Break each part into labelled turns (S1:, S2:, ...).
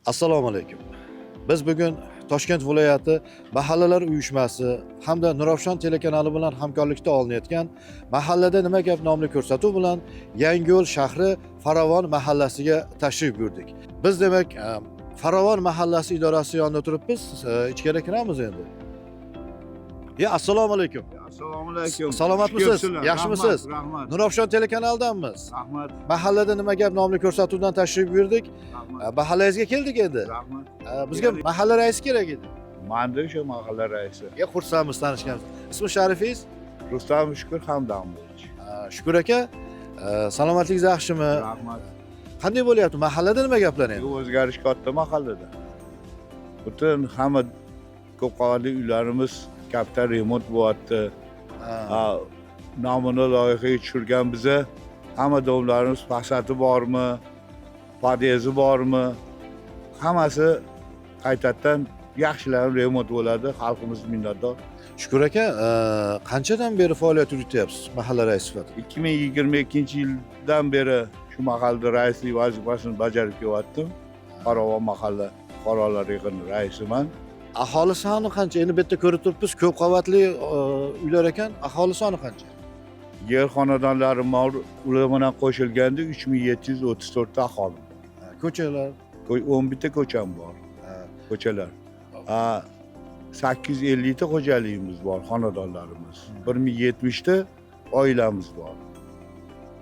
S1: Assalomu alaykum. Biz bugun Toshkent viloyati mahallalar uyushmasi hamda Nurafshon telekanali bilan hamkorlikda olinayotgan Mahallada nima gap nomli ko'rsatuv bilan Yangiyo'l shahri Farovon mahallasiga tashrif buyurdik. Biz demak Farovon mahallasi idorasi yonida turibmiz. Ichkari kiramiz endi. Assalomu alaykum.
S2: Assalomu alaykum.
S1: Salomatmisiz? Yaxshimisiz?
S2: Rahmat.
S1: Nurafshon telekanalidanmiz.
S2: Rahmat.
S1: Mahallada nima gap nomli ko'rsatuvdan tashrif buyurdik.
S2: Rahmat.
S1: Mahallangizga keldik endi.
S2: Rahmat.
S1: Bizga mahalla raisi kerak edi.
S2: Manda o'sha mahalla raisi.
S1: Xursandmiz tanishganimiz. Ismi sharifingiz?
S2: Rustam Shukur Hamdamovich.
S1: Shukur aka, salomatligingiz yaxshimi?
S2: Rahmat.
S1: Qanday bo'lyapti? Mahallada nima gaplar endi?
S2: O'zgarish katta mahallada. Butun hamma ko'p qavatli uylarimiz katta remont bo'lyapti. Nomini loyihaga tushirgan biza hamma domlarimiz fasadi bormi? Pod'ezi bormi? Hammasi qaytadan yaxshilanib remont bo'ladi. Xalqimiz minnatdor.
S1: Shukur aka, qanchadan beri faoliyat yurityapsiz mahalla raisi sifatida?
S2: 2022-yildan beri shu mahallada raislik vazifasini bajarib kelyaptim. Farovon mahalla fuqarolar yig'ini raisiman.
S1: Aholi soni qancha? Endi bu yerda ko'rib turibmiz, ko'p qavatli uylar ekan. Aholi soni qancha?
S2: Yer xonadonlari ular bilan qo'shilganda 3734 ta aholi.
S1: Ko'chalar,
S2: 11 ta ko'cham bor. Ko'chalar. 850 ta xo'jaligimiz bor, xonadonlarimiz. 1070 ta oilamiz bor.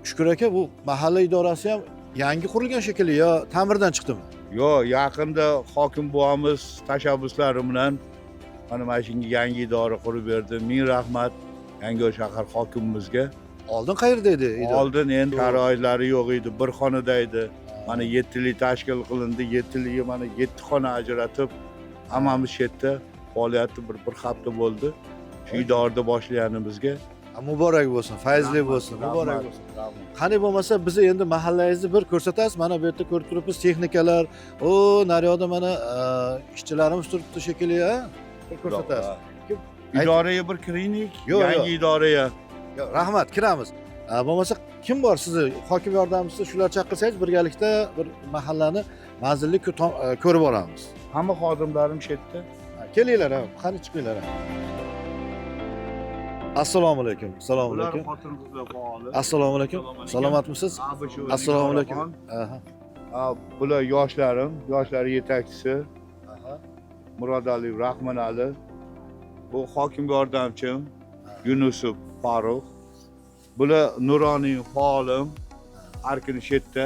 S1: Shukur aka, bu mahalla idorasi ham yangi qurilgan shekilli yo ta'mirdan chiqdimi?
S2: Yo'q, yaqinda hokim buvamiz tashabbuslari bilan mana shunga yangi idora qurib berdi. Ming rahmat Yangiyo'l shahar hokimimizga.
S1: Oldin qayerda edi idora?
S2: Oldin endi sharoitlari yo'q edi, bir xonada edi. Mana 7 yillik tashkil qilindi, 7 yilga mana 7 xona ajratib, hammamiz shu yerda faoliyatni bir hafta bo'ldi. Shu idorada boshlaganimizga
S1: Muborak bo'lsin, fayzli bo'lsin, muborak bo'lsin. Qani bo'lmasa biz endi mahallangizni bir ko'rsatasiz. Mana bu yerda ko'rib turibmiz texnikalar. Naryoqda mana ishchilarimiz turibdi shekilli, bir ko'rsatasiz.
S2: Idoraga bir kiraylik,
S1: Yo'q,
S2: yangi idoraga.
S1: Rahmat, kiramiz. Bo'lmasa kim bor sizni hokim yordamchisi, shular chaqirsangiz birgalikda bir mahallani manzilli ko'rib olamiz.
S2: Hamma xodimlarim shu yerda.
S1: Kelinglar, qani chiqinglar. Assalomu alaykum. Assalomu alaykum.
S2: Xotin-qizlar faoli.
S1: Assalomu alaykum. Salomatmisiz? Assalomu alaykum.
S2: Bular yoshlarim, yoshlar yetakchisi. Murodali Rahmonali. Bu hokim yordamchim Yunusov Farruh. Bular nuroniy faolim. Har kuni shu yerda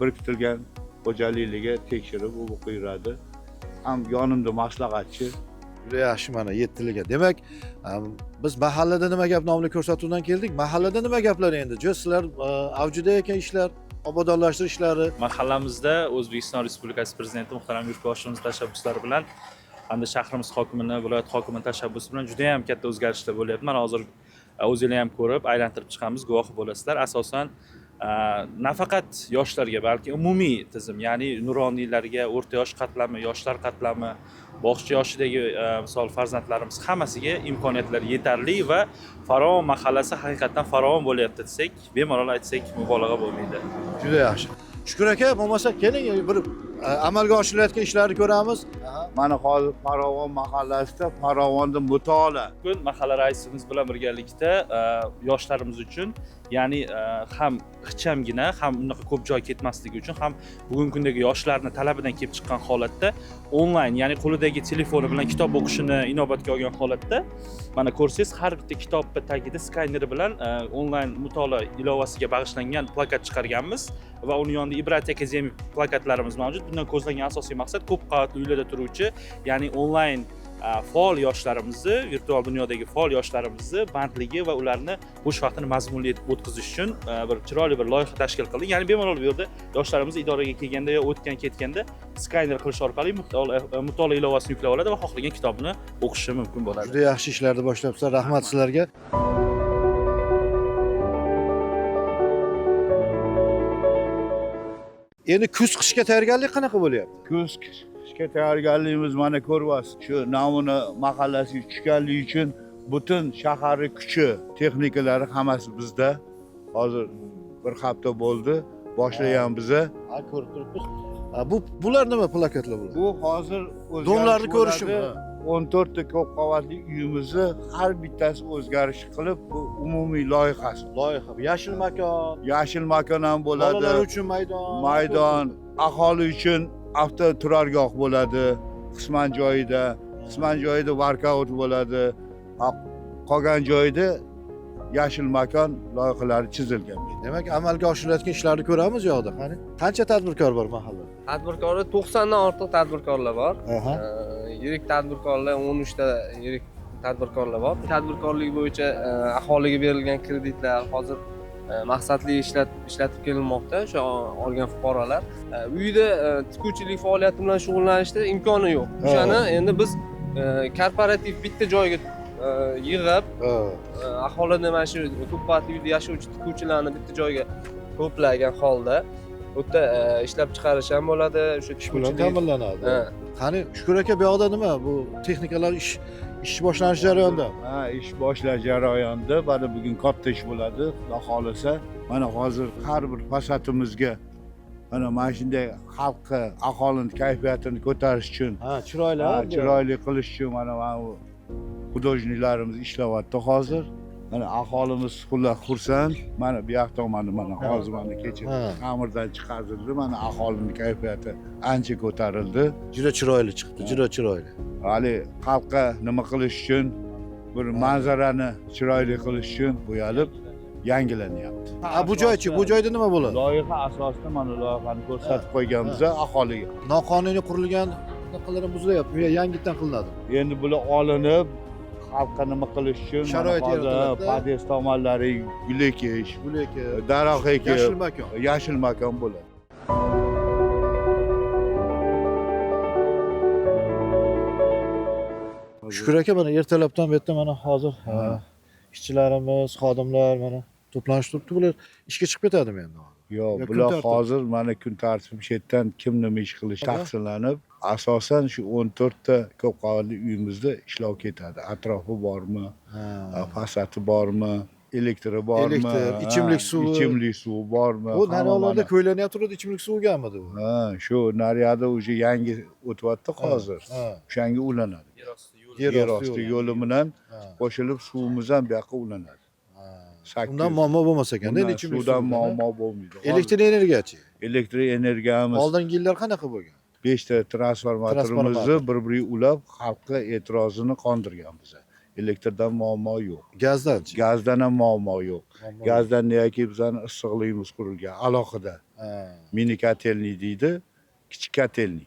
S2: biriktirilgan xo'jaliklarga tekshirib o'qib yuradi. Ham yonimda maslahatchi.
S1: Juda yaxshi, mana 7 yilga. Demak, biz mahallada nima gap nomli ko'rsatuvdan keldik. Mahallada nima gaplar endi? Sizlar avjida ekan ishlar, obodonlashtirish ishlari.
S3: Mahallamizda O'zbekiston Respublikasi Prezidenti muhtaram Yurtboshimiz tashabbuslari bilan hamda shahrimiz hokimini, viloyat hokimining tashabbusi bilan juda ham katta o'zgarishlar bo'lyapti. Mana hozir o'zinglar ham ko'rib, aylantirib chiqamiz, guvohi bo'lasizlar. Asosan nafaqat yoshlarga, balki umumiy tizim, ya'ni nuroniylarga, o'rta yosh qatlami, yoshlar qatlami, bog'cha yoshidagi misol farzandlarimiz hammasiga imkoniyatlar yetarli va Farovon mahallasi haqiqatan farovon bo'lyapti desak, bemalol aytsak mubolag'a bo'lmaydi.
S1: Juda yaxshi. Shukur aka, bo'lmasa keling bir amalga oshirilayotgan ishlarni ko'ramiz.
S2: Mana hozir Farovon mahallasida Farovonda mutolaa.
S3: Bugun mahalla raisimiz bilan birgalikda yoshlarimiz uchun, ya'ni ham ixchamgina, ham unaqa ko'p joy ketmasligi uchun, ham bugungi kundagi yoshlarning talabidan kelib chiqqan holatda onlayn, ya'ni qo'lidagi telefoni bilan kitob o'qishini inobatga olgan holatda, mana ko'rsangiz, har bitta kitobning tagida skaner bilan onlayn mutolaa ilovasiga bag'ishlangan plakat chiqarganmiz va uni yonida Ibrat akademik plakatlarimiz mavjud. Bundan ko'zlangan asosiy maqsad ko'p qavatli uylarda turuvchi, ya'ni onlayn faol yoshlarimizni, virtual dunyodagi faol yoshlarimizni bandligi va ularni bo'sh vaqtini mazmunli etib o'tkazish uchun bir chiroyli bir loyiha tashkil qildik. Ya'ni bemalol bu yerda yoshlarimiz idoraga kelganda yo o'tgan-ketganda skaner qilish orqali mutolaa ilovasini yuklab oladi va xohlagan kitobni o'qishi mumkin bo'ladi.
S1: Juda yaxshi ishlarni boshlabsizlar. Rahmat sizlarga. Endi kuz-qishga tayyorgarlik qanaqa bo'lyapti?
S2: Kuz-qishga tayyorgarligimiz mana ko'ryapsiz. Shu namuna mahallasiga tushganligi uchun butun shaharning kuchi, texnikalari hammasi bizda. Hozir bir hafta bo'ldi, boshlagan biza.
S1: Ko'rib turibmiz. Bular nima plakatlar bular?
S2: Bu hozir
S1: Domlarni
S2: o'zgarish
S1: ko'rishim.
S2: bo'ladi. 14 ta ko'p qavatli uyimizni har bittasi o'zgarish qilib, bu umumiy loyihasi.
S1: Loyiha. Yashil makon,
S2: Yashil makon ham bo'ladi.
S1: bolalar uchun maydon.
S2: Maydon, aholi uchun avtoturargoh bo'ladi. Qisman joyida, qisman joyida workout bo'ladi. Qolgan joyda yashil makon loyihalari chizilgan.
S1: Demak, amalga oshirilayotgan ishlarni ko'ramiz yoqda. Qani, qancha tadbirkor bor mahallada?
S4: Tadbirkorlar 90 dan ortiq tadbirkorlar bor.
S1: Aha.
S4: Yirik tadbirkorlar 13 ta yirik tadbirkorlar bor. Tadbirkorlik bo'yicha aholiga berilgan kreditlar hozir maqsadli ishlatib kelinmoqda o'sha olgan fuqarolar. Uyda tikuvchilik faoliyati bilan shug'ullanishda imkoni yo'q. O'shani endi biz korporativ bitta joyga yig'ib, aholini mana shu ko'p qavatli uyda yashovchi tikuvchilarni bitta joyga to'plagan holda bu yerda ishlab chiqarish ham bo'ladi, o'sha
S1: Ish bilan
S4: tikuvchilik.
S1: ta'minlanadi.
S4: Ha.
S1: Qani, Shukur aka, bu yoqda nima? Bu texnikalar ish boshlanish jarayonida.
S2: Ha, ish boshlash jarayonida, mana bugun katta ish bo'ladi, Xudo xolasa. Mana hozir har bir fasatimizga mana shunday xalqqa, aholining kayfiyatini ko'tarish uchun,
S1: Ha, chiroyli.
S2: chiroyli qilish uchun mana bu hudojniklarimiz ishlayapti hozir. Mana aholimiz xursand. Mana bu yoqda mana hozir mana kecha
S1: Ha.
S2: ta'mirdan chiqarildi. Mana aholining kayfiyati ancha ko'tarildi.
S1: Juda chiroyli chiqdi, juda chiroyli.
S2: Hali xalqqa nima qilish uchun, bir manzarani chiroyli qilish uchun bo'yalib yangilanyapti.
S1: Ha, bu joychi, bu joyda nima bo'ladi?
S2: Loyiha asosida mana loyihani ko'rsatib qo'yganmiz aholiga.
S1: Noqonuniy qurilgan narsalar buzilyapti. Bu yangitdan qilinadi.
S2: Endi bular olinib, xalqqa nima qilish uchun
S1: Sharoit
S2: mana hozir
S1: yaratiladi.
S2: podest tomonlari gul ekish,
S1: Bularga
S2: daraxt ekish,
S1: yashil makon.
S2: yashil makon bo'ladi.
S1: Shukur aka, mana ertalabdan bu yerda mana hozir ishchilarimiz, xodimlar mana to'planib turibdi. Bular ishga chiqib ketadimi endi?
S2: Yo'q,
S1: kun
S2: bular
S1: tartibi.
S2: hozir mana kun tartibi chetdan kim nima ish qilish
S1: Aha.
S2: taqsimlanib, asosan shu 14 ta ko'p qavatli uyimizda ishlov ketadi. Atrofi bormi, fasadi bormi, elektri bormi,
S1: Elektr, ichimlik suvi.
S2: ichimlik suvi bormi?
S1: Bu
S2: hamma
S1: naryoqlarda
S2: mana-
S1: ko'ylanyapti, turadi ichimlik suvigamidi bu?
S2: Ha, shu naryada уже yangi o'tyapti hozir.
S1: Ha.
S2: O'shanga ulanadi. Yer osti yo'li bilan qo'shilib suvimiz ham bu yoqqa ulanadi. 800.
S1: Undan muammo bo'lmas ekan,
S2: Undan
S1: ichimlik
S2: suvdan
S1: suvidan,
S2: muammo bo'lmaydi.
S1: Elektr energiyachi.
S2: Elektr energiyamiz
S1: Oldingi yillar qanaqa bo'lgan?
S2: 5 ta transformatorimizni bir-biriga ulab, xalqqa e'tirozini qondirganmiz. Elektrdan muammo yo'q.
S1: Gazdanchi.
S2: Gazdan ham muammo yo'q. Gazdan niyaki bizani issiqligimiz qurilgan alohida. Mini kotelniy deydi, kichik kotelniy.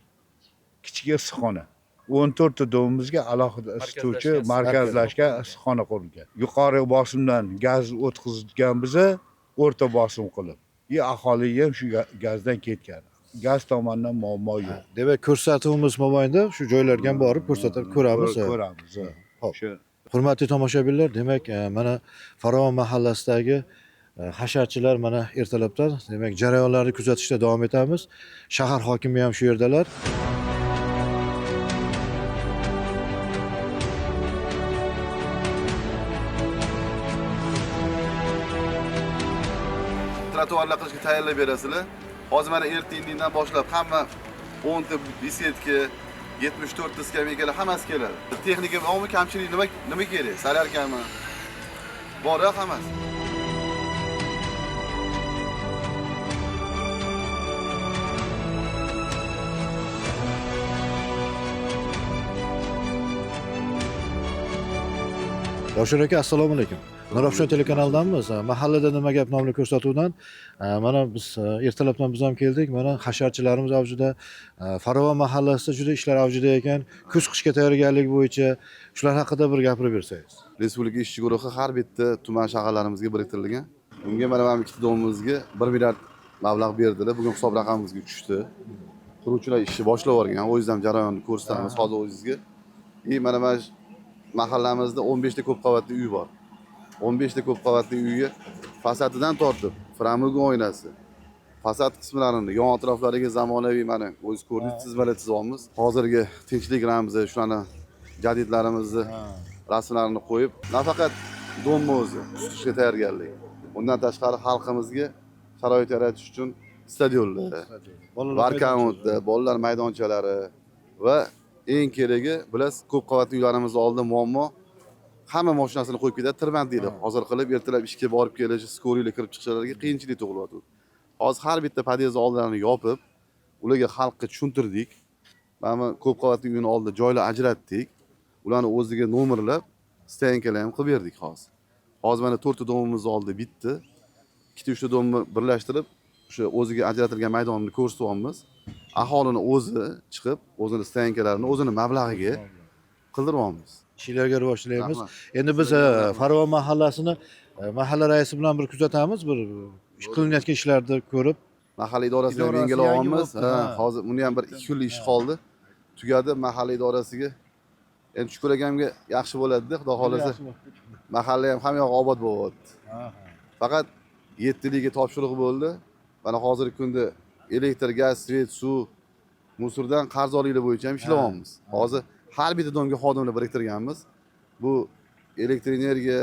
S2: Kichik issiqxona. 14 ta domimizga alohida isituvchi markazlashgan issiqxona qurilgan. Yuqori bosimdan gaz o'tkazgan biza o'rta bosim qilib. Aholi ham shu gazdan ketgan. Gaz tomonidan muammo yo'q.
S1: Demak, ko'rsatuvimiz mobaynida shu joylarga ham borib ko'rsatib ko'ramiz.
S2: Ko'ramiz.
S1: Xo'p.
S2: Shu
S1: Hurmatli tomoshabinlar, demak, mana Farovon mahallasidagi hasharchilar mana ertalabdan, demak, jarayonlarni kuzatishda davom etamiz. Shahar hokimi ham shu yerdalar.
S5: Trotuarlar qilishga tayyorlab berasizlar. Hozir mana erta-indindan boshlab hamma 10 ta besetka, 74 ta skameykalar hammasi keladi. Texnika bormi, kamchilik nima kerak? Salyarkami? Bor-a hammasi.
S1: Yoshir aka, assalomu alaykum. Nurafshon telekanalidanmiz. Mahallada nima gap nomli ko'rsatuvdan mana biz ertalabdan biz ham keldik. Mana hasharchilarimiz avjida, Farovon mahallasida juda ishlar avjida ekan. Kuz-qishga tayyorgarlik bo'yicha shular haqida bir gapirib bersangiz.
S5: Respublika ishchi guruhi har bitta tuman shaharlarimizga biriktirilgan. Bunga mana ikkita domimizga 1 milliard mablag' berdilar. Bugun hisob raqamimizga tushdi. Quruvchilar ishni boshlab yuborgan. O yüzden jarayonni ko'rsatamiz hozir o'zingizga. Mana mahallamizda 15 ta ko'p qavatli uy bor. 15 ta ko'p qavatli uyga fasadidan tortib, framuga oynasi, fasad qismlarini, yon atroflariga zamonaviy mana o'z ko'rdingiz, chizmalar chizamiz. Hozirgi tinchlik ramzi, shularni jadidlarimizni rasmlarini qo'yib, nafaqat domni o'zi tutishga tayyorgarlik. Undan tashqari xalqimizga sharoit yaratish uchun stadionlar, barkamontda bolalar maydonchalari va eng keragi bilasiz, ko'p qavatli uylarimizda oldin muammo hamma mashinasini qo'yib ketadi, tirband deydi. Hozir qilib ertalab ishga borib kelishi, skoriyle kirib chiqishlariga qiyinchilik tug'ilyapti. Hozir har bitta pod'ezd oldilarini yopib, ularga xalqqa tushuntirdik. Mana ko'p qavatli uyning oldida joylar ajratdik. Ularni o'ziga nomerlab, stankalar ham qilib berdik hozir. Hozir mana 4 ta domimiz oldida bitti. 2-3 ta domni birlashtirib, o'sha o'ziga ajratilgan maydonni ko'rsatyapmiz. Aholini o'zi chiqib, o'zini stankalarini o'zini mablag'iga qildiryapmiz.
S1: Ishlarga rivoj tilaymiz. Endi biz Farvon mahallasini mahalla raisi bilan bir kuzatamiz, bir qilinayotgan ishlarni ko'rib.
S5: Mahalla idorasiga yengil olamiz. Hozir buni ham bir 2 kunlik ish qoldi. Tugadi mahalla idorasiga. Endi shukur akamga yaxshi bo'ladi-da, xudo xolasa. Mahalla ham hamma yoq obod bo'lyapti. Faqat 7liga topshiriq bo'ldi. Mana hozirgi kunda elektr, gaz, svet, suv, musordan qarz olinglar bo'yicha ham ishlayapmiz. Hozir har bitta domga xodimlar biriktirganmiz. Bu elektr energiya,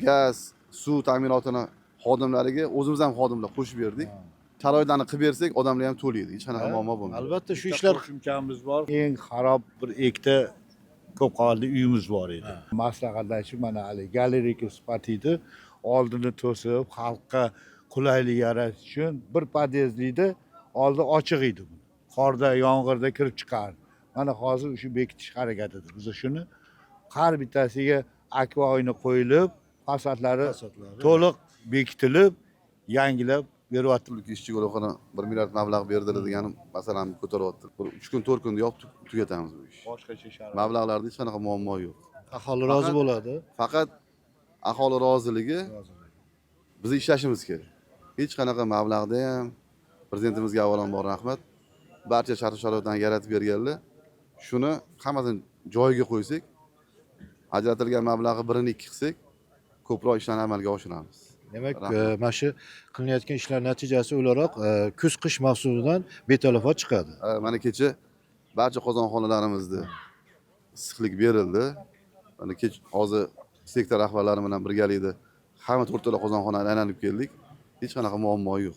S5: gaz, suv ta'minotini xodimlariga o'zimiz ham xodimlar qo'shib berdik. Sharoitlarni qilib bersak, odamlar ham to'laydi. Hech qanaqa muammo bo'lmaydi.
S1: Albatta shu ishlar
S2: qo'shimchamiz bor. Eng xarob bir ikkita ko'p qavatli uyimiz bor edi. Maslahatlashib mana hali galereyka sifatida oldini to'sib, xalqqa qulaylik yaratish uchun bir pod'ezdlikda oldi ochiq edi bu. Qorda, yomg'irda kirib chiqardi. Mana hozir o'sha bekitish harakatida. Biz shuni har bittasiga akva oyna qo'yilib, fasadlari to'liq bekitilib, yangilab beryapti.
S5: Ishchi guruhini 1 milliard mablag' berdilar degan masalani ko'taryapti. 3 kun 4 kunda yopib tugatamiz bu ishni.
S2: Boshqacha sharoit.
S5: Mablag'larda hech qanaqa muammo yo'q.
S1: aholi rozi bo'ladi.
S5: Faqat aholi roziligi biz ishlashimiz kerak. Hech qanaqa mablag'da ham prezidentimizga avvalambor rahmat. Barcha shart-sharoitlarni yaratib berganlar. Shuni hammasini joyiga qo'ysak, ajratilgan mablag'ni 1-2 qilsak, ko'proq ishlarni amalga oshiramiz.
S1: Demak, mana shu qilinayotgan ishlar natijasi o'laroq kuz-qish mavsumidan betalafot chiqadi.
S5: Mana kecha barcha qozonxonalarimizda issiqlik berildi. Mana hozir sektor rahbarlari bilan birgalikda hamma 4 ta qozonxonani aylanib keldik. Hech qanaqa muammo yo'q.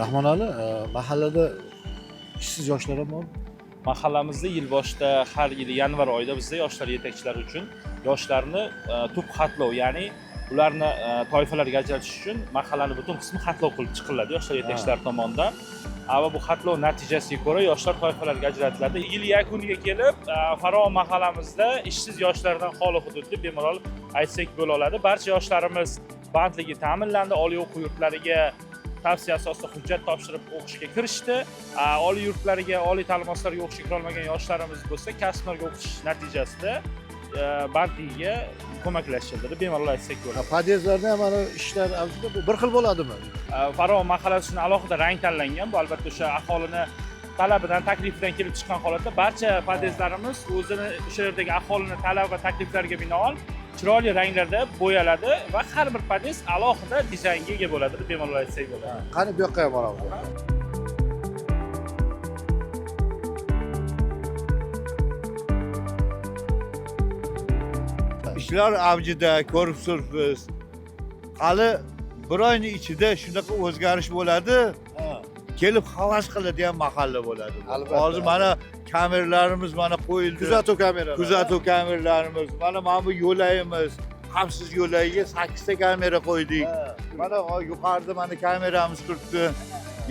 S1: Rahmonali, mahallada ishsiz yoshlar ham bor.
S3: Mahallamizda yil boshida har yili yanvar oyida bizda yoshlar yetakchilari uchun yoshlarni tub xatlov, ya'ni ularni toifalarga ajratish uchun mahallani butun qismi xatlov qilib chiqiladi yoshlar yetakchilari tomonidan. Va bu xatlov natijasiga ko'ra yoshlar toifalarga ajratiladi. Yil yakuniga kelib, Farvon mahallamizda ishsiz yoshlardan xoli hududda bemalol aytsak bo'la oladi. Barcha yoshlarimiz bandligi ta'minlandi, oliy o'quv yurtlariga tavsiya asosida hujjat topshirib o'qishga kirishdi. Oliy yurtlariga, oliy ta'lim muassasalariga o'qishga kira olmagan yoshlarimiz bo'lsa, kasblarga o'qish natijasida bandligiga ko'maklashildi, bemalol aytsak bo'ladi.
S1: Pod'ezdlarda ham mana ishlar avjida bu bir xil bo'ladimi?
S3: Farvon mahallasi uchun alohida rang tanlangan. Bu albatta o'sha aholini talabidan, taklifidan kelib chiqqan holatda barcha pod'ezdlarimiz o'zini o'sha yerdagi aholini talab va takliflariga binoan chiroyli ranglarda bo'yaladi va har bir pod'ezd alohida dizaynga ega bo'ladi, bemalol aytsak bo'ladi.
S1: Qani bu yoqqa ham boramiz.
S2: Ishlar avjida, ko'rib turibsiz. Hali bir oyning ichida shunaqa o'zgarish bo'ladi. Kelib havas qiladigan mahalla bo'ladi. Hozir mana kameralarimiz mana qo'yildi.
S1: Kuzatuv kameralari.
S2: Kuzatuv kameralarimiz. Mana bu yo'layimiz. Xavfsiz yo'lagiga 8 ta kamera qo'ydik. Mana yuqorida mana kameramiz turibdi.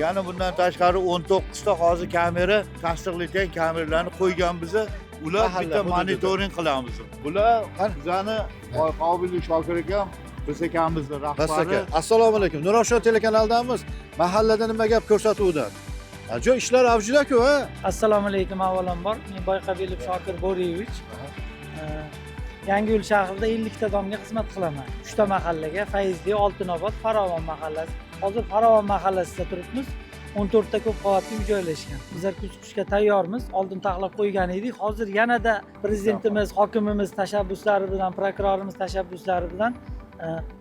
S2: Yana bundan tashqari 19 ta hozir kamera tasdiqlaydigan kameralarni qo'ygan biza. Ular bitta monitoring qilamiz. Bular bizani Qobilli Shokir akam, biz akamizni rahbari.
S1: Assalomu alaykum. Nurafshon telekanalidamiz. Mahallada nima gap ko'rsatuvdan. Ajo ishlar avjida-ku, ha?
S6: Assalomu alaykum avvalambor. Men Boyqabilov Shokir Bo'riyevich. Yangiyo'l shahrida 50 ta domga xizmat qilaman. 3 ta mahallaga, Fayzli, Oltinobod, Farovon mahallasi. Hozir Farovon mahallasida turibmiz. 14 ta ko'p qavatli uy joylashgan. Bizlar kuz-qishga tayyormiz. Oldin taxlab qo'ygan edik. Hozir yanada prezidentimiz, hokimimiz tashabbuslari bilan, prokurorimiz tashabbuslari bilan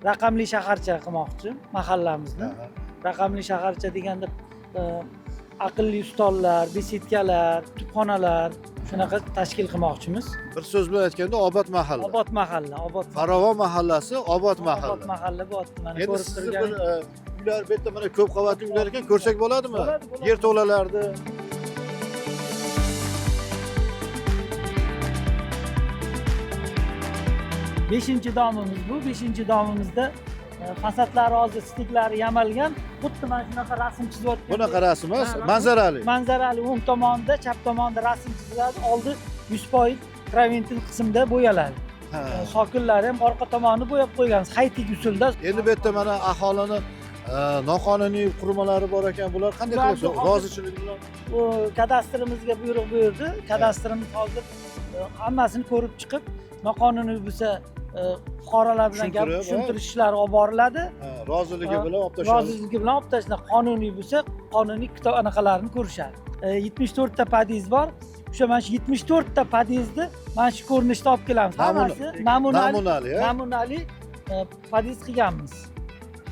S6: raqamli shaharcha qilmoqchi mahallamizni. Raqamli shaharcha deganda aqlli stollar, besedkalar, kutubxonalar, shunaqa tashkil qilmoqchimiz.
S1: Bir so'z bilan aytganda Obod mahalla.
S6: Obod mahalla, Obod
S1: Farovon mahallasi Obod
S6: Obod
S1: mahalla.
S6: mahalla bu mana
S1: Endi
S6: ko'rib
S1: sizni bir
S6: turgan.
S1: uylar bu yerda mana ko'p qavatli uylar ekan, ko'rsak bo'ladimi?
S6: Bo'ladi, bo'ladi.
S1: Yer to'lalardi.
S6: Beshinchi domimiz bu. Beshinchi domimizda fasadlari hozir stiklari yamalgan. Xuddi mana shunaqa rasm chizyapgan.
S1: Bunaqa rasm emas,
S6: Ha,
S1: manzarali.
S6: Manzarali o'ng tomonda, chap tomonda rasm chiziladi. Oldi 100% traventin qismida bo'yaladi.
S1: Ha.
S6: Sokinlari ham orqa tomonni bo'yab qo'yganmiz. Haytik usulda.
S1: Endi bu yerda mana aholini noqonuniy qurmalari bor ekan, bular qanday
S6: Ularni
S1: qilasiz?
S6: hozir-
S1: Rozichilik bilan
S6: Bu kadastrimizga buyruq buyurdi. Kadastrimiz hozir hammasini ko'rib chiqib, noqonuniy bo'lsa fuqarolar bilan gap
S1: Tushuntirib,
S6: tushuntirish ishlari olib boriladi.
S1: roziligi
S6: Ha,
S1: bilan olib tashladi.
S6: Roziligi bilan olib tashladi. Qonuniy bo'lsa, qonuniy kitob anaqalarini ko'rishadi. 74 ta pod'ezd bor. O'sha mana shu 74 ta pod'ezdni mana shu ko'rinishda olib kelamiz. Hammasi
S1: Namunali, ha?
S6: namunali pod'ezd qilganmiz.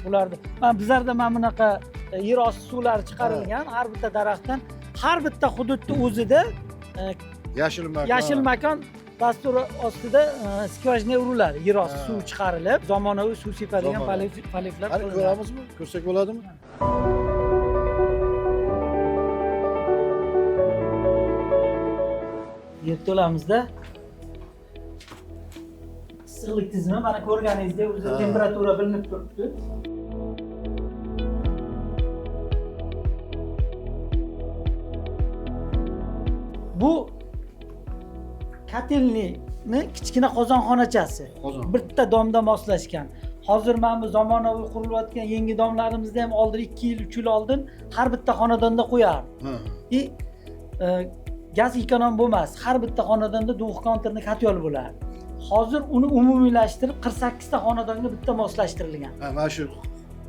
S6: Ularda mana bizlarda mana bunaqa yer osti suvlari chiqarilgan har bitta daraxtdan, har bitta hududda o'zida
S1: Yashil makon.
S6: yashil makon dasturi ostida skvajna uriladi. Yer osti
S1: Ha.
S6: suv chiqarilib, zamonaviy suv sepadigan
S1: Zamonaviy.
S6: paliflar
S1: Qani
S6: qilinadi.
S1: ko'ramizmi? Ko'rsak bo'ladimi?
S6: Yerto'lamizda issiqlik tizimi mana ko'rganingizdek o'zi
S1: Ha.
S6: temperatura bilinib turibdi. Bu kotelni kichkina qozonxonachasi.
S1: Qozon.
S6: Bitta domda moslashgan. Hozir mana bu zamonaviy qurilayotgan yangi domlarimizda ham oldin 2 yil, 3 yil oldin har bitta xonadonda qo'yardi.
S1: Ha.
S6: Gaz ekonom bo'lmas. Har bitta xonadonda dug' konterni katyol bo'ladi. Hozir uni umumiylashtirib 48 ta xonadonga bitta moslashtirilgan.
S1: Ha, mana shu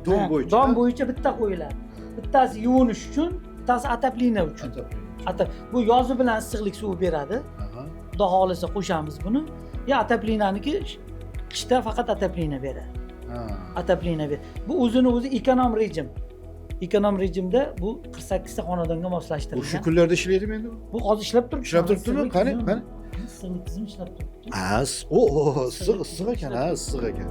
S1: dom
S6: Ha,
S1: bo'yicha.
S6: Dom bo'yicha bitta qo'yiladi. Bittasi yuvinish uchun, bittasi ataplina uchun. Bu yozi bilan issiqlik suvi beradi.
S1: Aha.
S6: Xudo xolisa qo'shamiz buni. Ya ataplinaniki qishda faqat ataplina beradi.
S1: Ha.
S6: Ataplina beradi. Bu o'zini o'zi ekonom rejim. Ekonom rejimda bu 48 ta xonadonga
S1: Bu shu
S6: moslashtirilgan.
S1: kunlarda ishlaydimi endi?
S6: Bu hozir ishlab turibdi.
S1: Ishlab turibdimi?
S6: Issiqlik
S1: Qani,
S6: tizimi-
S1: qani?
S6: Issiqlik tizimi ishlab turibdi.
S1: Ha, issiq ekan, ha, issiq ekan.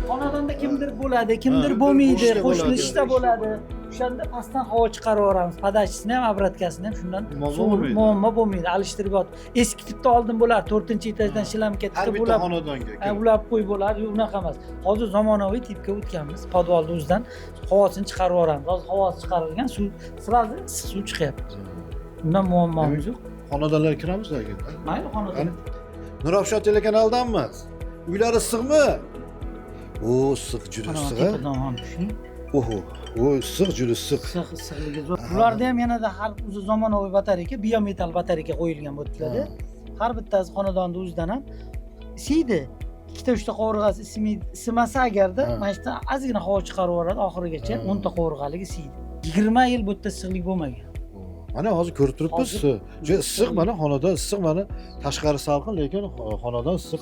S6: Xonadonda kimdir bo'ladi, kimdir
S1: Ha,
S6: bo'lmaydi,
S1: qo'shnida
S6: qo'shni
S1: bo'ladi.
S6: ishda bo'ladi. O'shanda pastdan havo chiqarib yuboramiz. Podachasini ham, obrotkasini ham shundan
S1: Muammo bo'lmaydi.
S6: muammo bo'lmaydi. Alishtirib yotib. Eski tipda oldin bo'lar, 4-etajdan shilamketga
S1: Har bitta
S6: bo'lab,
S1: xonadonga.
S6: ulab qo'yib bo'lar, unaqa emas. Hozir zamonaviy tipga o'tganmiz. Podvalni o'zidan havosini chiqarib yuboramiz. Hozir havosi chiqarilgan, suv sirazi issiq suv chiqyapti. Undan muammomiz yo'q.
S1: Xonadonlarga kiramiz lekin.
S6: Mayli xonadon.
S1: Qani? Nurafshon telekanalidanmiz. Uylari issiqmi? O, issiq, juda issiq. ha?
S6: Tepadan ham tushing.
S1: Oho, o issiq, juda issiq.
S6: Issiqligi zo'r. Bularda ham yanada har o'zi zamonaviy batareyka, biometal batareyka qo'yilgan bu tilada. Har bittasi xonadonda o'zidan ham isiydi. Ikkita uchta qovurg'asi isimasa agarda,
S1: Ha.
S6: mana shu yerdan ozgina havo chiqarib yuboradi oxirigacha,
S1: Ha.
S6: 10 ta qovurg'alik isiydi. 20 yil bu yerda issiqlik bo'lmagan.
S1: Mana hozir ko'rib turibmiz.
S6: Hozir-
S1: Juda issiq, mana xonadon issiq, mana tashqari salqin, lekin xonadon issiq.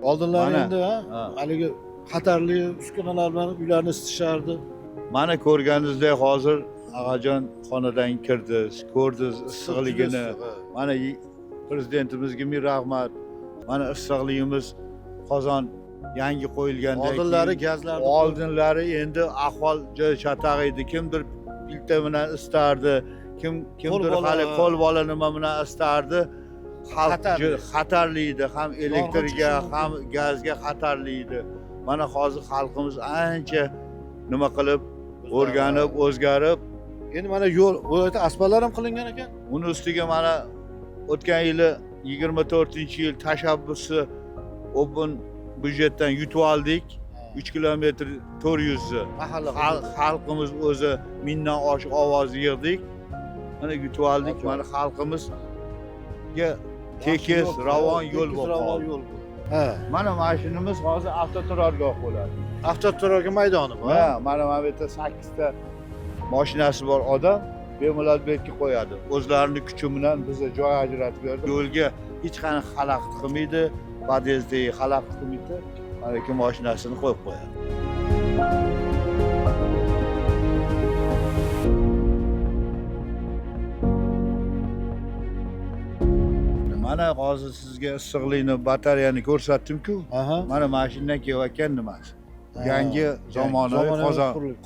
S1: Oldinlari
S2: Mana.
S1: endi ha,
S2: Ha.
S1: haligi xatarli uskunalar bilan uylarni isitishardi.
S2: Mana ko'rganingizdek hozir Ag'ajon xonadan kirdi, ko'rdi issiqligini. Mana prezidentimizga ming rahmat. Mana issiqligimiz qozon yangi qo'yilgandan
S1: Oldinlari gazlar.
S2: oldinlari endi ahvol juda chataq edi. Kimdir pilta bilan istardi, kimdir
S1: Qo'lbola.
S2: hali qo'lbola nima bilan istardi. Xalq
S1: Xatarli.
S2: juda xatarli edi, ham elektrga,
S1: chiqishi
S2: ham gazga xatarli edi. Mana hozir xalqimiz ancha nima qilib, o'rganib, o'zgarib,
S1: Endi mana yo'l, bu yerda asfaltlar ham qilingan ekan.
S2: uni ustiga mana o'tgan yili 24-yil tashabbusi open byudjetdan yutib oldik. 3 kilometr 400
S1: Mahalla
S2: xalqimiz o'zi mingdan oshiq ovoz yig'dik. Mana yutib oldik.
S1: Ajoyib.
S2: Mana xalqimizga tekis, ravon yo'l bo'lib qoldi.
S1: Ha,
S2: Mana mashinamiz hozir avtoturargoh bo'ladi.
S1: avtoturargoh maydoni bu.
S2: Ha, mana bu yerda 8 ta mashinasi bor odam bemalol bu yerga qo'yadi. O'zlarini kuchi bilan bizga joy ajratib berdi. Yo'lga hech qanaqa xalaqit qilmaydi, podyezdga xalaqit qilmaydi. haligi mashinasini qo'yib qo'yadi. Mana hozir sizga issiqlikni batareyani ko'rsatdim-ku.
S1: Aha.
S2: Mana mashinadan kelayotgan nimasi? Yangi zamonaviy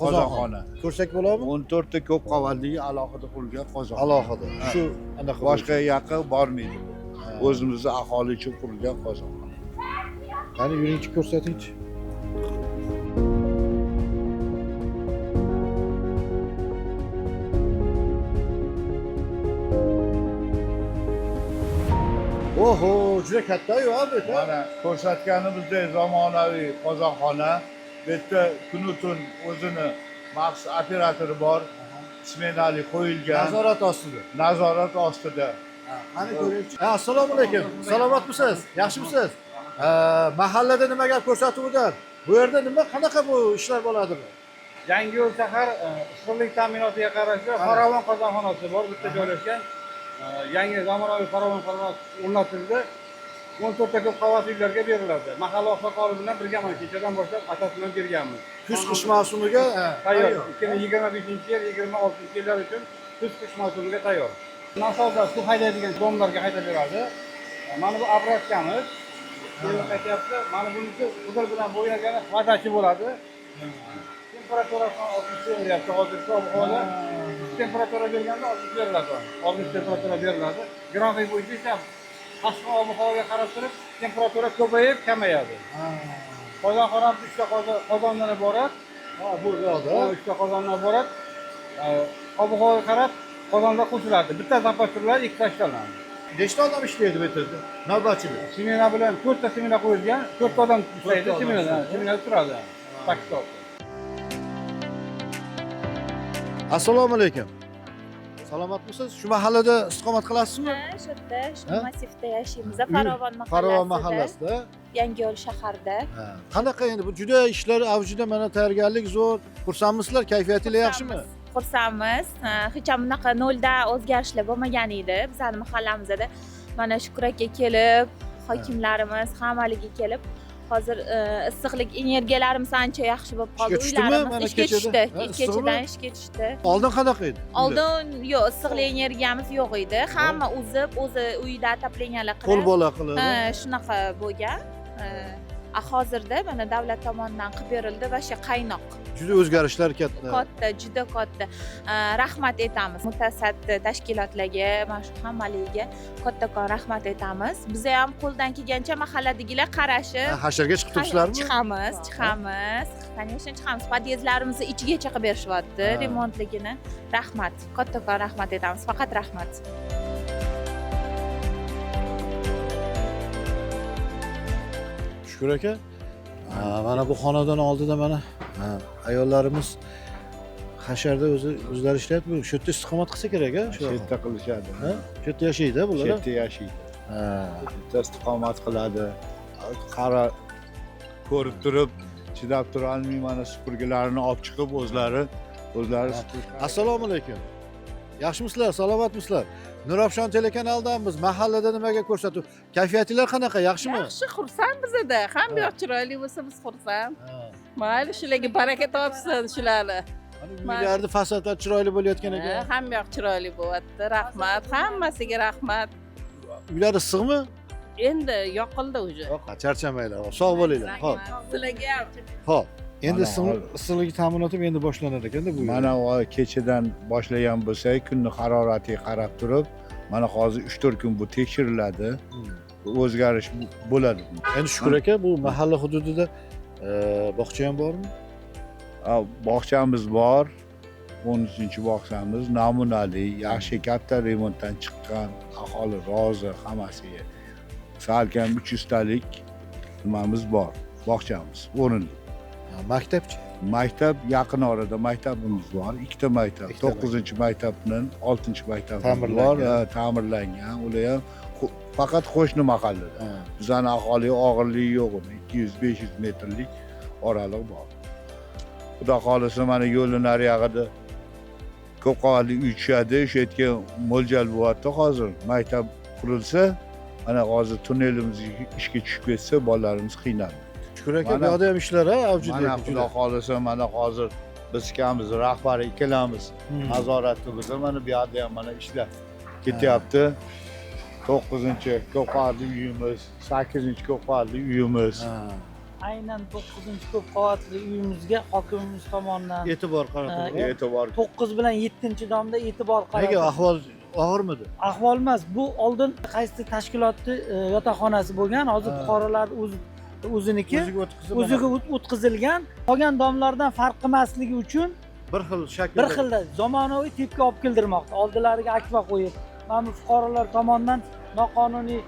S2: qozonxona.
S1: Ko'rsak bo'ladimi?
S2: 14 ta ko'p qavatli alohida qurilgan qozonxona.
S1: Alohida. Shu anaqa
S2: Boshqa yoqqa bormaydi. O'zimizni aholi uchun qurilgan qozonxona.
S1: Qani yuringchi ko'rsatingchi. Oho, juda katta-yu abi.
S2: Mana ko'rsatganimizdek zamonaviy qozonxona. Bu yerda kunu tun o'zini maxsus operatori bor. Smenali qo'yilgan.
S1: Nazorat ostida.
S2: Nazorat ostida.
S1: Qani ko'ringchi. Assalomu alaykum. Salomatmisiz? Yaxshimisiz? Mahallada nima gap ko'rsatuvdan? Bu yerda nima qanaqa bu ishlar bo'ladimi?
S7: Yangiyo'l shahar issiqlik ta'minotiga qarashli farovon qozonxonasi bor, bitta joylashgan. Yangi zamonaviy farovon qozonxonasi o'rnatildi. 14 ta ko'p qavatli uylarga beriladi. Mahalla oqsoqoli bilan birgaman, kechadan boshlab asosini berganmiz.
S1: Kuz-qish mavsumiga
S7: Tayyor. 2025-yil, 26-yillar uchun kuz-qish mavsumiga tayyor. Nasosda suv haydaydigan domlarga haydab beradi. Mana bu obrazkamiz. Keyin qaytyapti. Mana bunisi qizil bilan bo'yalgani vadachi bo'ladi. Temperaturasini olib beryapti. Hozirgi ob-havoda temperatura berganda olib beriladi. Olib temperatura beriladi. Grafik bo'yicha esa tashqi ob-havoga qarab turib temperatura ko'payib kamayadi. Qozonxonamiz 3 ta qozondan iborat.
S1: bu yoqda
S7: 3 ta qozondan iborat. Ob-havoga qarab qozonda qo'shiladi. Bitta zapaturlar ikki tashlanadi.
S1: nechta odam ishlaydi bu yerda? Navbatchilar.
S7: Smena bilan 4 ta smena qo'yilgan, 4 ta odam ishlaydi, smena turadi. Pakkot.
S1: Assalomu alaykum. Salomatmisiz? Shu mahallada istiqomat qilasizmi?
S8: Ha, shu yerda, shu
S1: Ha?
S8: massivda yashaymiz. Farovon mahallasi.
S1: Farovon mahallasida.
S8: Yangiyo'l shaharda.
S1: Ha. Qanaqa endi bu juda ishlar avjida, mana tayyorgarlik zo'r. Xursandmisizlar? Kayfiyatingiz yaxshimi?
S8: Xursandmiz. Hech ham bunaqa nolda o'zgarishlar bo'lmagan edi bizning mahallamizda. Mana Shukur aka kelib, hokimlarimiz hammaligi kelib, hozir issiqlik energiyalarimiz ancha yaxshi bo'lib qoldi.
S1: Ishga tushdimi? Mana
S8: ishga
S1: kechada?
S8: tushdi.
S1: Ha, issiqmi?
S8: Kechadan ishga tushdi.
S1: Oldin qanaqa edi?
S8: Oldin yo'q, issiqlik energiyamiz yo'q edi. Hamma o'zi uyda отоплениyalar qilib.
S1: Qo'l bola qilib.
S8: Shunaqa bo'lgan. Hozirda mana davlat tomonidan qilib berildi va shu qaynoq.
S1: Juda o'zgarishlar katta.
S8: Katta, juda katta. Rahmat aytamiz mutasaddi tashkilotlarga, mana shu hammaligiga kattakon rahmat aytamiz. Biz ham qo'ldan kelgancha mahalladagilar qarashi.
S1: Hasharga chiqib turibsizlarmi?
S8: Chiqamiz. Конечно, chiqamiz. Podyezdlarimizni ichigacha qilib berishyapti, remontligini. Rahmat, kattakon rahmat aytamiz. Faqat rahmat.
S1: Shukur aka. Mana bu xonadon oldida mana ayollarimiz hasharda o'zlari ishlayapti. Shu yerda istiqomat qilsa kerak-a?
S2: Shu yerda qilishadi.
S1: Shu yerda yashaydi bular.
S2: Shu yerda yashaydi. Bitta istiqomat qiladi. Qara ko'rib turib, chidab turolmay mana supurgilarini olib chiqib o'zlari
S1: Assalomu alaykum. Yaxshimisizlar? Salomatmisizlar? Nurafshon telekanalidanmiz. Mahallada nimaga ko'rsatuv? Kayfiyatinglar qanaqa? Yaxshimi?
S9: Yaxshi, xursand bizda. Hamma yoq chiroyli bo'lsa biz xursand. Mayli, shularga baraka topsin shularni.
S1: Uylarni fasadlar chiroyli bo'layotgan ekan.
S9: Hamma yoq chiroyli bo'lyapti. Rahmat, hammasiga rahmat.
S1: Uylar issiqmi?
S9: Endi yoqildi уже.
S1: Charchamanglar. Sog' bo'linglar. Xo'p.
S9: Sizlarga ham.
S1: Xo'p. Endi
S2: Mana
S1: issiqlik ta'minoti endi boshlanar ekanda bu.
S2: mana kechadan boshlagan bo'lsak, kunni haroratiga qarab turib, mana hozir 3-4 kun bu tekshiriladi. O'zgarish bo'ladi.
S1: Endi Shukur aka, bu mahalla hududida bog'cha ham bormi?
S2: Bog'chamiz bor. 13-bog'chamiz namunali, yaxshi katta remontdan chiqqan, aholi rozi hammasiga. Salkam 300 talik nimamiz bor. Bog'chamiz o'rinli.
S1: Maktabchi.
S2: Maktab yaqin orada maktabimiz bor. 2 ta maktab. 9-maktabning 6-maktabi bor, ta'mirlangan. Ular ham faqat qo'shni mahallada. Bizning aholiga og'irligi yo'q, 200-500 metrlik oraliq bor. Xudo xolisa mana yo'lning nariyog'ida ko'p qavatli uy tushadi. O'sha yerga mo'ljal bo'lyapti hozir. Maktab qurilsa, mana hozir tunnelimiz ishga tushib ketsa, bolalarimiz qiynaladi.
S1: Shu Shukur aka, bu
S2: Mana-
S1: yoqda ham ishlar avjud
S2: Mana
S1: edi
S2: xudo
S1: juda.
S2: xohlasa mana hozir biz ikamiz rahbari ikkalamiz nazoratimiz mana bu yerda ham mana ishlar ketyapti. 9-ko'p qavatli uyimiz, 8-ko'p qavatli uyimiz.
S1: Ha.
S6: Aynan 9-ko'p qavatli uyimizga hokimimiz tomonidan
S1: E'tibor qaratilgan.
S2: E'tibor
S6: 9 bilan 7-domda e'tibor
S1: Nega
S6: qaratilgan.
S1: ahvol og'irmidi?
S6: Ahvol emas, bu oldin qaysi tashkilotni yotoqxonasi bo'lgan, hozir
S1: Ha.
S6: fuqarolar o'ziniki
S1: O'ziga o'tkazib
S6: o'ziga o'tkazilgan. Qolgan domlardan farq qilmasligi uchun
S1: bir xil shaklda.
S6: bir xilda zamonaviy tipga olib keldirmoqda. Oldilariga akva qo'yib, mana bu fuqarolar tomonidan noqonuniy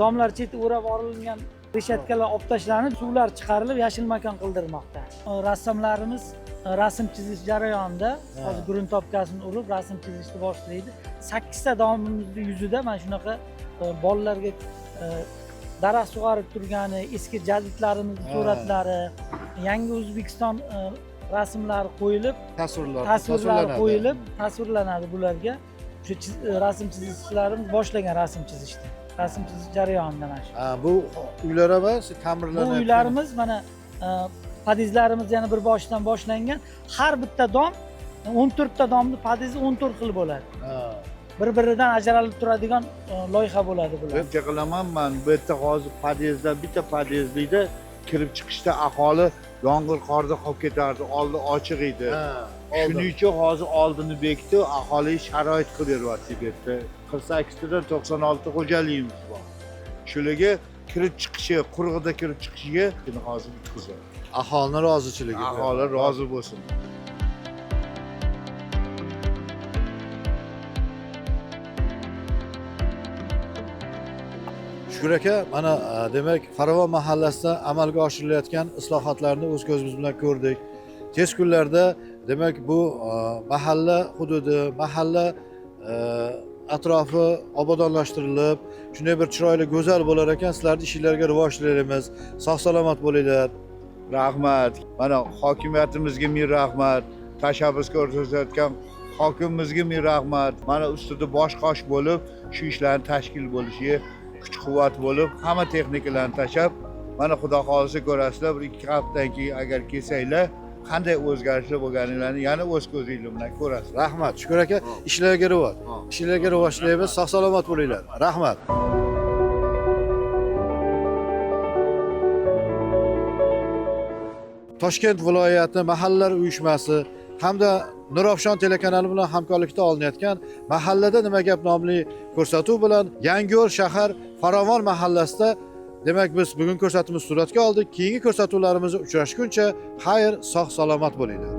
S6: domlar cheti o'rab olingan reshatkalar olib tashlanib, suvlar chiqarilib, yashil makon qildirmoqda. Rassomlarimiz rasm chizish jarayonida hozir grunt topkasini urib rasm chizishni boshlaydi. 8 ta domimizni yuzida mana shunaqa bolalarga daraxt sug'orib turgani, eski jadidlarimiz suratlari, yangi O'zbekiston rasmlari qo'yilib, tasvirlar qo'yilib, tasvirlanadi bularga. Shu rasm chizishchilarimiz boshlagan rasm chizishni. Rasm chizish jarayonida mana shu.
S1: Ha, bu uylar emas,
S6: Bu
S1: ta'mirlanayotgan.
S6: uylarimiz mana podizlarimiz yana bir boshidan boshlangan. Har bitta dom 14 ta domni podizi 14 xil bo'ladi.
S1: Ha.
S6: Bir-biridan ajralib turadigan loyiha bo'ladi bular.
S2: Bitta qilaman men bu yerda hozir podyezdda bitta podyezdda kirib chiqishda aholi yomg'ir qorda qolib ketardi, oldi ochiq edi.
S1: Ha.
S2: Shuning uchun hozir oldini bekitib, aholiga sharoit qilib beryapti bu yerda. 48 tadan 96 xo'jaligimiz bor. Shularga kirib chiqishi, qurg'ida kirib chiqishiga hozir bitkazadi.
S1: Aholini rozichiligi.
S2: Aholi rozi bo'lsin.
S1: Shukur aka, mana demak Farovon mahallasida amalga oshirilayotgan islohotlarni o'z ko'zimiz bilan ko'rdik. Tez kunlarda demak bu mahalla hududi, mahalla atrofi obodonlashtirilib, shunday bir chiroyli, go'zal bo'lar ekan. Sizlarning ishinglarga rivoj tilaymiz. Sog' salomat bo'linglar.
S2: Rahmat. Mana hokimiyatimizga ming rahmat. Tashabbus ko'rsatayotgan hokimimizga ming rahmat. Mana ustida bosh qosh bo'lib, shu ishlarning tashkil bo'lishiga kuch-quvvat bo'lib, hamma texnikalarni tashab, mana xudo xolisa ko'rasizlar, bir 2 haftadan keyin agar kelsanglar, qanday o'zgarishlar bo'lganligini yana o'z ko'zinglar bilan ko'rasiz.
S1: Rahmat. Shukur aka, ishlarga rivoj. Ishlarga rivoj tilaymiz. Sog' salomat bo'linglar. Rahmat. Toshkent viloyati mahallalar uyushmasi hamda Nurafshon telekanali bilan hamkorlikda olinayotgan Mahallada nima gap nomli ko'rsatuv bilan Yangiyo'l shahar Farovon mahallasida demak biz bugun ko'rsatuvimiz suratga oldik. Keyingi ko'rsatuvlarimizda uchrashguncha xayr, sog' salomat bo'linglar.